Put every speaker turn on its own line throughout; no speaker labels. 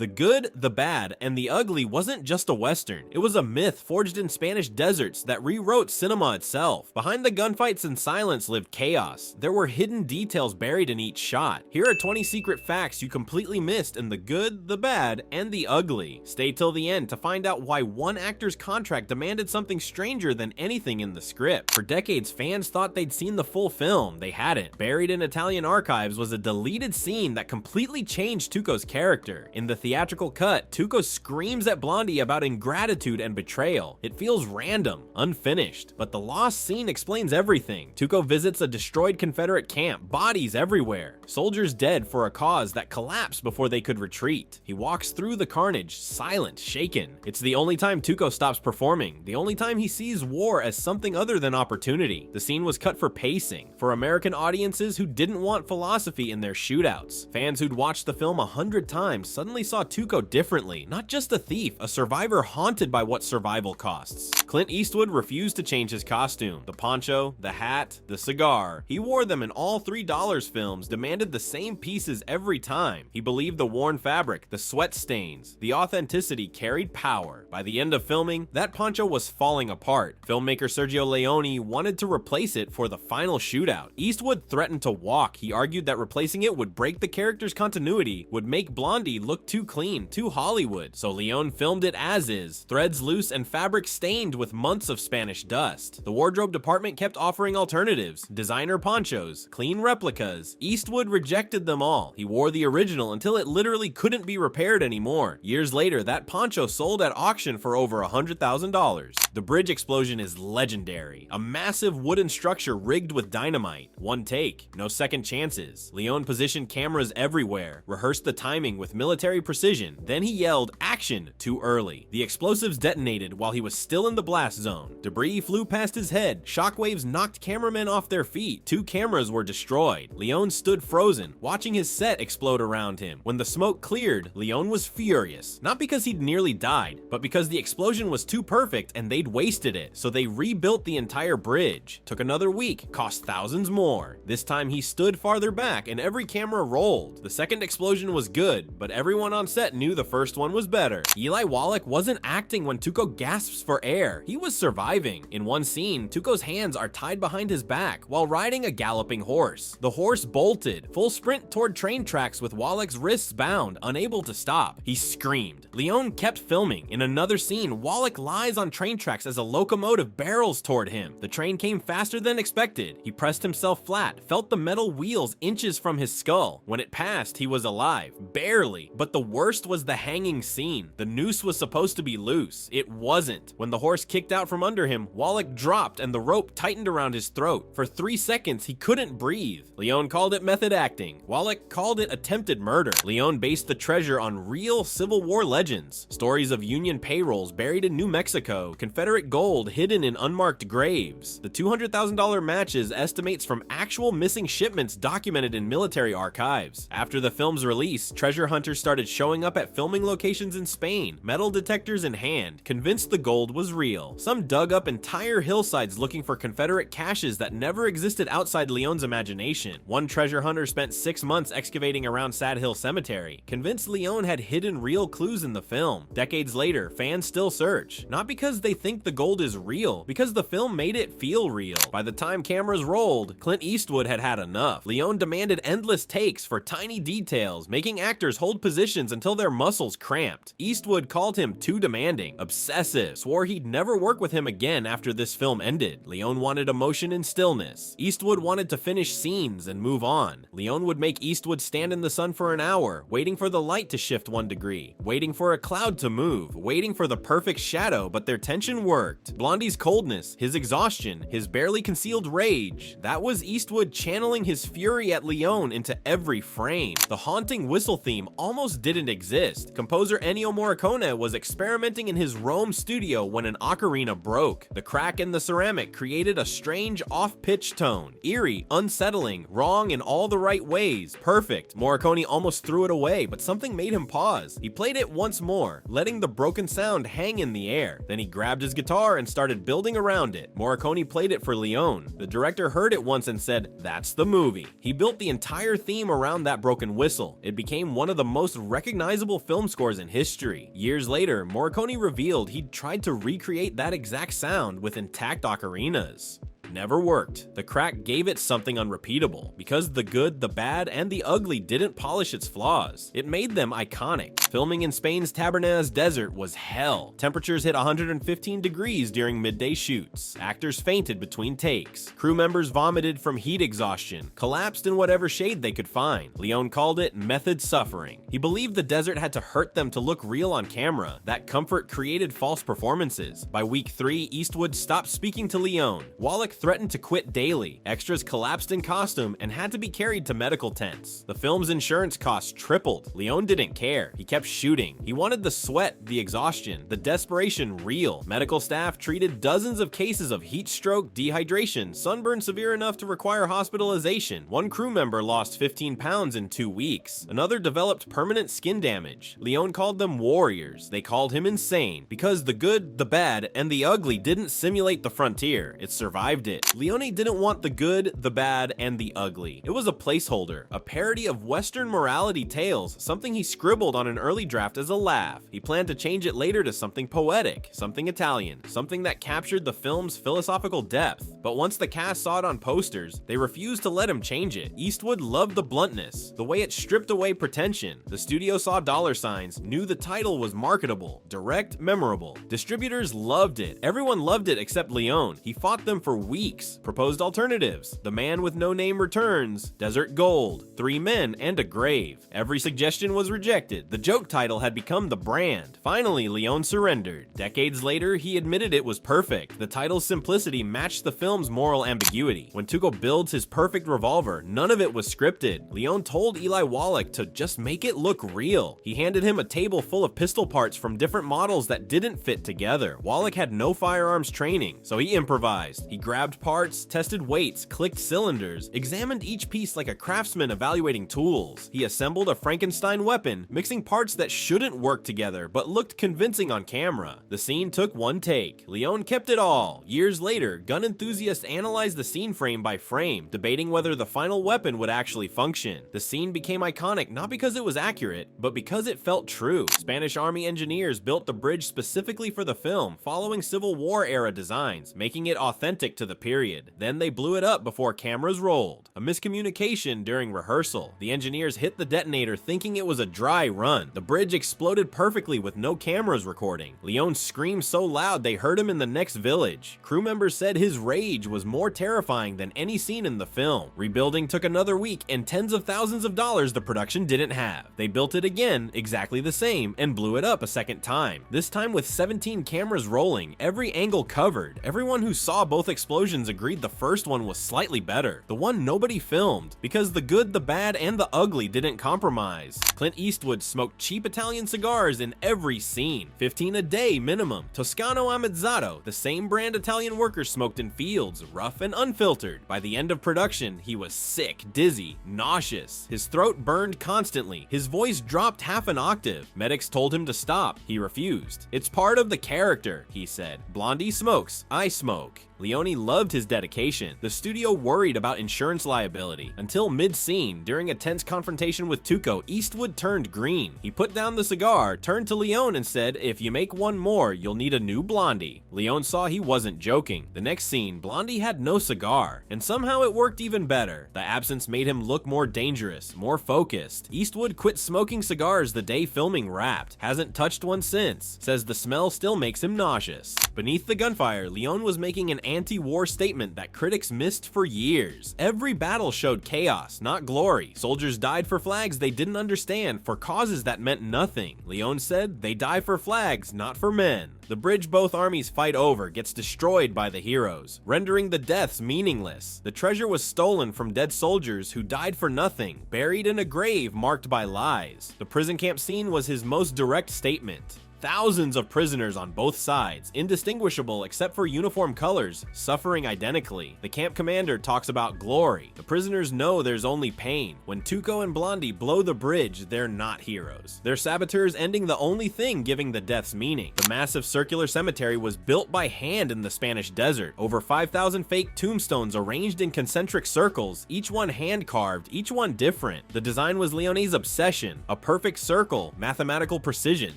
The Good, the Bad, and the Ugly wasn't just a western. It was a myth forged in Spanish deserts that rewrote cinema itself. Behind the gunfights and silence lived chaos. There were hidden details buried in each shot. Here are 20 secret facts you completely missed in The Good, the Bad, and the Ugly. Stay till the end to find out why one actor's contract demanded something stranger than anything in the script. For decades, fans thought they'd seen the full film. They hadn't. Buried in Italian archives was a deleted scene that completely changed Tuco's character. In the theatrical cut, Tuco screams at Blondie about ingratitude and betrayal. It feels random, unfinished, but the lost scene explains everything. Tuco visits a destroyed Confederate camp, bodies everywhere, soldiers dead for a cause that collapsed before they could retreat. He walks through the carnage, silent, shaken. It's the only time Tuco stops performing, the only time he sees war as something other than opportunity. The scene was cut for pacing, for American audiences who didn't want philosophy in their shootouts. Fans who'd watched the film 100 times suddenly saw Tuco differently, not just a thief, a survivor haunted by what survival costs. Clint Eastwood refused to change his costume. The poncho, the hat, the cigar. He wore them in all $3 films, demanded the same pieces every time. He believed the worn fabric, the sweat stains, the authenticity carried power. By the end of filming, that poncho was falling apart. Filmmaker Sergio Leone wanted to replace it for the final shootout. Eastwood threatened to walk. He argued that replacing it would break the character's continuity, would make Blondie look too clean, too Hollywood. So Leone filmed it as is, threads loose and fabric stained with months of Spanish dust. The wardrobe department kept offering alternatives, designer ponchos, clean replicas. Eastwood rejected them all. He wore the original until it literally couldn't be repaired anymore. Years later, that poncho sold at auction for over $100,000. The bridge explosion is legendary. A massive wooden structure rigged with dynamite. One take, no second chances. Leone positioned cameras everywhere, rehearsed the timing with military precision, then he yelled, "Action!" too early. The explosives detonated while he was still in the blast zone. Debris flew past his head. Shockwaves knocked cameramen off their feet. 2 cameras were destroyed. Leone stood frozen, watching his set explode around him. When the smoke cleared, Leone was furious. Not because he'd nearly died, but because the explosion was too perfect and they'd wasted it. So they rebuilt the entire bridge. Took another week, cost thousands more. This time he stood farther back and every camera rolled. The second explosion was good, but everyone on set knew the first one was better. Eli Wallach wasn't acting when Tuco gasps for air. He was surviving. In one scene, Tuco's hands are tied behind his back while riding a galloping horse. The horse bolted, full sprint toward train tracks with Wallach's wrists bound, unable to stop. He screamed. Leone kept filming. In another scene, Wallach lies on train tracks as a locomotive barrels toward him. The train came faster than expected. He pressed himself flat, felt the metal wheels inches from his skull. When it passed, he was alive. Barely. But the worst was the hanging scene. The noose was supposed to be loose. It wasn't. When the horse kicked out from under him, Wallach dropped and the rope tightened around his throat. For 3 seconds, he couldn't breathe. Leone called it method acting. Wallach called it attempted murder. Leone based the treasure on real Civil War legends. Stories of Union payrolls buried in New Mexico, Confederate gold hidden in unmarked graves. The $200,000 matches estimates from actual missing shipments documented in military archives. After the film's release, treasure hunters started showing up at filming locations in Spain, metal detectors in hand, convinced the gold was real. Some dug up entire hillsides looking for Confederate caches that never existed outside Leone's imagination. One treasure hunter spent 6 months excavating around Sad Hill Cemetery, convinced Leone had hidden real clues in the film. Decades later, fans still search, not because they think the gold is real, because the film made it feel real. By the time cameras rolled, Clint Eastwood had had enough. Leone demanded endless takes for tiny details, making actors hold positions until their muscles cramped. Eastwood called him too demanding, obsessive, swore he'd never work with him again after this film ended. Leone wanted emotion and stillness. Eastwood wanted to finish scenes and move on. Leone would make Eastwood stand in the sun for an hour, waiting for the light to shift 1 degree, waiting for a cloud to move, waiting for the perfect shadow, but their tension worked. Blondie's coldness, his exhaustion, his barely concealed rage, that was Eastwood channeling his fury at Leone into every frame. The haunting whistle theme almost didn't exist. Composer Ennio Ennio Morricone was experimenting in his Rome studio when an ocarina broke. The crack in the ceramic created a strange off-pitch tone. Eerie, unsettling, wrong in all the right ways, perfect. Morricone almost threw it away, but something made him pause. He played it once more, letting the broken sound hang in the air. Then he grabbed his guitar and started building around it. Morricone played it for Leone. The director heard it once and said, "That's the movie." He built the entire theme around that broken whistle. It became one of the most recognizable film scores in history. Years later, Morricone revealed he'd tried to recreate that exact sound with intact ocarinas. Never worked. The crack gave it something unrepeatable. Because the good, the bad, and the ugly didn't polish its flaws, it made them iconic. Filming in Spain's Tabernas desert was hell. Temperatures hit 115 degrees during midday shoots. Actors fainted between takes. Crew members vomited from heat exhaustion, collapsed in whatever shade they could find. Leone called it method suffering. He believed the desert had to hurt them to look real on camera. That comfort created false performances. By week 3, Eastwood stopped speaking to Leone. Wallach threatened to quit daily. Extras collapsed in costume and had to be carried to medical tents. The film's insurance costs tripled. Leone didn't care. He kept shooting. He wanted the sweat, the exhaustion, the desperation real. Medical staff treated dozens of cases of heat stroke, dehydration, sunburn severe enough to require hospitalization. One crew member lost 15 pounds in 2 weeks. Another developed permanent skin damage. Leone called them warriors. They called him insane because the good, the bad, and the ugly didn't simulate the frontier. It survived it. Leone didn't want the good, the bad, and the ugly. It was a placeholder, a parody of Western morality tales, something he scribbled on an early draft as a laugh. He planned to change it later to something poetic, something Italian, something that captured the film's philosophical depth. But once the cast saw it on posters, they refused to let him change it. Eastwood loved the bluntness, the way it stripped away pretension. The studio saw dollar signs, knew the title was marketable, direct, memorable. Distributors loved it. Everyone loved it except Leone. He fought them for weeks. Proposed alternatives: The Man with No Name Returns, Desert Gold, Three Men, and a Grave. Every suggestion was rejected. The joke title had become the brand. Finally, Leone surrendered. Decades later, he admitted it was perfect. The title's simplicity matched the film's moral ambiguity. When Tuco builds his perfect revolver, none of it was scripted. Leone told Eli Wallach to just make it look real. He handed him a table full of pistol parts from different models that didn't fit together. Wallach had no firearms training, so he improvised. He grabbed parts, tested weights, clicked cylinders, examined each piece like a craftsman evaluating tools. He assembled a Frankenstein weapon, mixing parts that shouldn't work together but looked convincing on camera. The scene took one take. Leone kept it all. Years later, gun enthusiasts analyzed the scene frame by frame, debating whether the final weapon would actually function. The scene became iconic not because it was accurate, but because it felt true. Spanish Army engineers built the bridge specifically for the film, following Civil War era designs, making it authentic to the period. Then they blew it up before cameras rolled. A miscommunication during rehearsal. The engineers hit the detonator thinking it was a dry run. The bridge exploded perfectly with no cameras recording. Leone screamed so loud they heard him in the next village. Crew members said his rage was more terrifying than any scene in the film. Rebuilding took another week and tens of thousands of dollars the production didn't have. They built it again, exactly the same, and blew it up a second time. This time with 17 cameras rolling, every angle covered. Everyone who saw both explosions agreed the first one was slightly better, the one nobody filmed, because the good, the bad, and the ugly didn't compromise. Clint Eastwood smoked cheap Italian cigars in every scene, 15 a day minimum. Toscano Ammazzato, the same brand Italian workers smoked in fields, rough and unfiltered. By the end of production, he was sick, dizzy, nauseous. His throat burned constantly. His voice dropped half an octave. Medics told him to stop. He refused. "It's part of the character," he said. "Blondie smokes, I smoke." Leone loved his dedication. The studio worried about insurance liability. Until mid-scene, during a tense confrontation with Tuco, Eastwood turned green. He put down the cigar, turned to Leone and said, "If you make one more, you'll need a new Blondie." Leone saw he wasn't joking. The next scene, Blondie had no cigar, and somehow it worked even better. The absence made him look more dangerous, more focused. Eastwood quit smoking cigars the day filming wrapped. Hasn't touched one since. Says the smell still makes him nauseous. Beneath the gunfire, Leone was making an anti-war statement that critics missed for years. Every battle showed chaos, not glory. Soldiers died for flags they didn't understand, for causes that meant nothing. Leone said, "They die for flags, not for men." The bridge both armies fight over gets destroyed by the heroes, rendering the deaths meaningless. The treasure was stolen from dead soldiers who died for nothing, buried in a grave marked by lies. The prison camp scene was his most direct statement. Thousands of prisoners on both sides, indistinguishable except for uniform colors, suffering identically. The camp commander talks about glory. The prisoners know there's only pain. When Tuco and Blondie blow the bridge, they're not heroes. They're saboteurs, ending the only thing giving the deaths meaning. The massive circular cemetery was built by hand in the Spanish desert. Over 5,000 fake tombstones arranged in concentric circles, each one hand-carved, each one different. The design was Leone's obsession. A perfect circle, mathematical precision,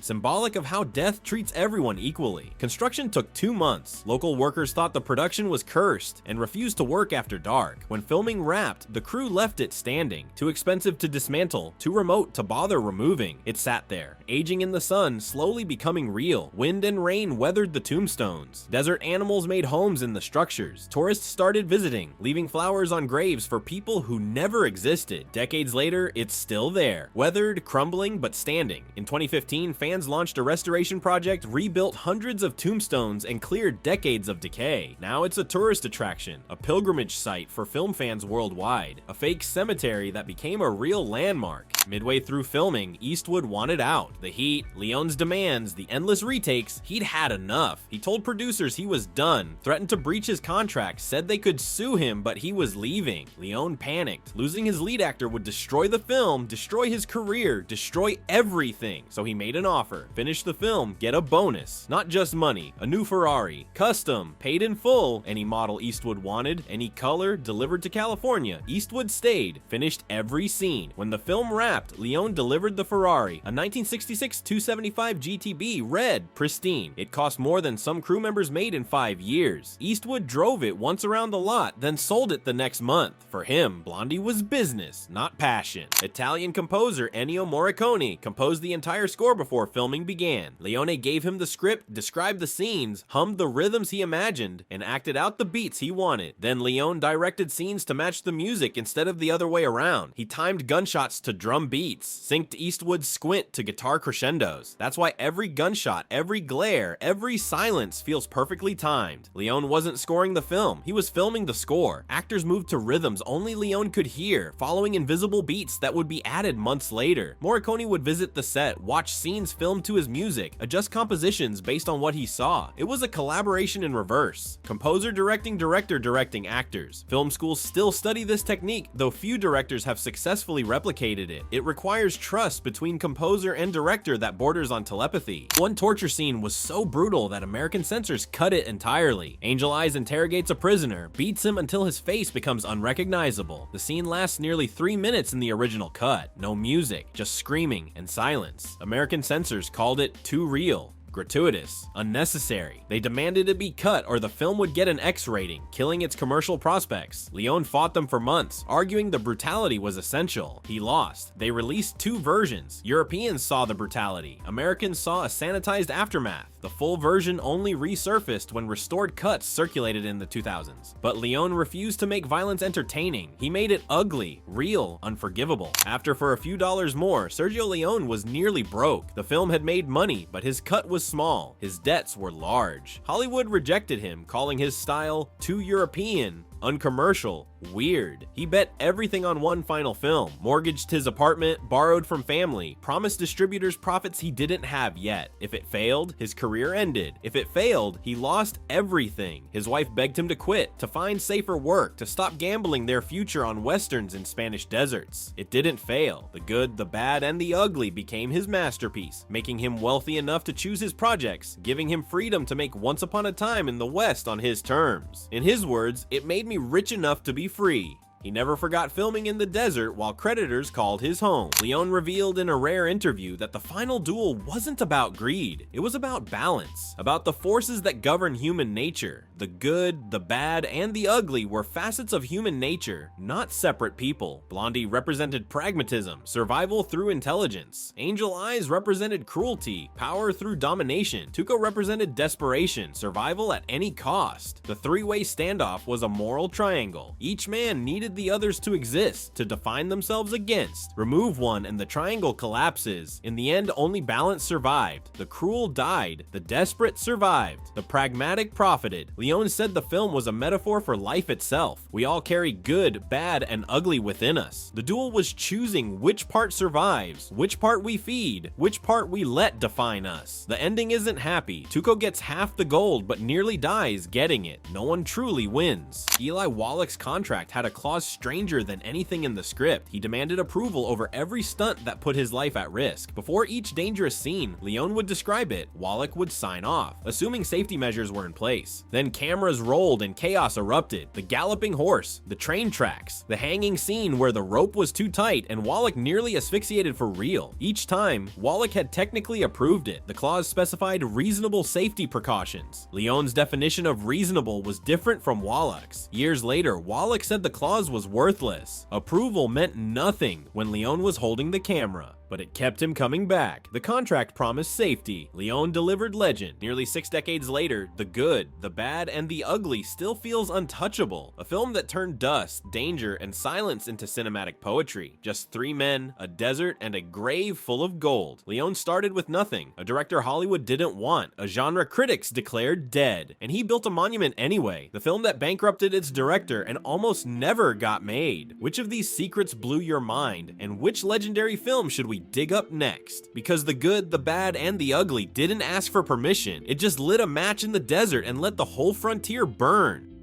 symbolic of how death treats everyone equally. Construction took 2 months. Local workers thought the production was cursed and refused to work after dark. When filming wrapped, the crew left it standing. Too expensive to dismantle, too remote to bother removing. It sat there, aging in the sun, slowly becoming real. Wind and rain weathered the tombstones. Desert animals made homes in the structures. Tourists started visiting, leaving flowers on graves for people who never existed. Decades later, it's still there. Weathered, crumbling, but standing. In 2015, fans launched a restoration project, rebuilt hundreds of tombstones, and cleared decades of decay. Now it's a tourist attraction, a pilgrimage site for film fans worldwide, a fake cemetery that became a real landmark. Midway through filming, Eastwood wanted out. The heat, Leone's demands, the endless retakes, he'd had enough. He told producers he was done, threatened to breach his contract, said they could sue him, but he was leaving. Leone panicked. Losing his lead actor would destroy the film, destroy his career, destroy everything. So he made an offer. Finish the film, get a bonus. Not just money, a new Ferrari, custom, paid in full, any model Eastwood wanted, any color, delivered to California. Eastwood stayed, finished every scene. When the film wrapped, Leone delivered the Ferrari, a 1966 275 GTB, red, pristine. It cost more than some crew members made in 5 years. Eastwood drove it once around the lot, then sold it the next month. For him, Blondie was business, not passion. Italian composer Ennio Morricone composed the entire score before filming began. Leone gave him the script, described the scenes, hummed the rhythms he imagined, and acted out the beats he wanted. Then Leone directed scenes to match the music instead of the other way around. He timed gunshots to drum beats, synced Eastwood's squint to guitar crescendos. That's why every gunshot, every glare, every silence feels perfectly timed. Leone wasn't scoring the film, he was filming the score. Actors moved to rhythms only Leone could hear, following invisible beats that would be added months later. Morricone would visit the set, watch scenes filmed to his music, adjust compositions based on what he saw. It was a collaboration in reverse. Composer directing, director directing actors. Film schools still study this technique, though few directors have successfully replicated it. It requires trust between composer and director that borders on telepathy. One torture scene was so brutal that American censors cut it entirely. Angel Eyes interrogates a prisoner, beats him until his face becomes unrecognizable. The scene lasts nearly 3 minutes in the original cut. No music, just screaming and silence. American censors called it too real, gratuitous, unnecessary. They demanded it be cut or the film would get an X rating, killing its commercial prospects. Leone fought them for months, arguing the brutality was essential. He lost. They released 2 versions. Europeans saw the brutality. Americans saw a sanitized aftermath. The full version only resurfaced when restored cuts circulated in the 2000s. But Leone refused to make violence entertaining. He made it ugly, real, unforgivable. After for a few dollars more, Sergio Leone was nearly broke. The film had made money, but his cut was small. His debts were large. Hollywood rejected him, calling his style too European, uncommercial, weird. He bet everything on one final film, mortgaged his apartment, borrowed from family, promised distributors profits he didn't have yet. If it failed, his career ended. If it failed, he lost everything. His wife begged him to quit, to find safer work, to stop gambling their future on westerns in Spanish deserts. It didn't fail. The good, the bad, and the ugly became his masterpiece, making him wealthy enough to choose his projects, giving him freedom to make Once Upon a Time in the West on his terms. In his words, "It made me rich enough to be free." He never forgot filming in the desert while creditors called his home. Leone revealed in a rare interview that the final duel wasn't about greed, it was about balance, about the forces that govern human nature. The good, the bad, and the ugly were facets of human nature, not separate people. Blondie represented pragmatism, survival through intelligence. Angel Eyes represented cruelty, power through domination. Tuco represented desperation, survival at any cost. The three-way standoff was a moral triangle. Each man needed the others to exist, to define themselves against. Remove one and the triangle collapses. In the end, only balance survived. The cruel died. The desperate survived. The pragmatic profited. Leone said the film was a metaphor for life itself. We all carry good, bad, and ugly within us. The duel was choosing which part survives, which part we feed, which part we let define us. The ending isn't happy. Tuco gets half the gold but nearly dies getting it. No one truly wins. Eli Wallach's contract had a clause stranger than anything in the script. He demanded approval over every stunt that put his life at risk. Before each dangerous scene, Leone would describe it, Wallach would sign off, assuming safety measures were in place. Then cameras rolled and chaos erupted. The galloping horse, the train tracks, the hanging scene where the rope was too tight and Wallach nearly asphyxiated for real. Each time, Wallach had technically approved it. The clause specified reasonable safety precautions. Leone's definition of reasonable was different from Wallach's. Years later, Wallach said the clause was worthless. Approval meant nothing when Leone was holding the camera, but it kept him coming back. The contract promised safety. Leone delivered legend. Nearly 6 decades later, the good, the bad, and the ugly still feels untouchable. A film that turned dust, danger, and silence into cinematic poetry. Just 3 men, a desert, and a grave full of gold. Leone started with nothing, a director Hollywood didn't want, a genre critics declared dead, and he built a monument anyway. The film that bankrupted its director and almost never got made. Which of these secrets blew your mind, and which legendary film should we dig up next? Because the good, the bad, and the ugly didn't ask for permission. It just lit a match in the desert and let the whole frontier burn.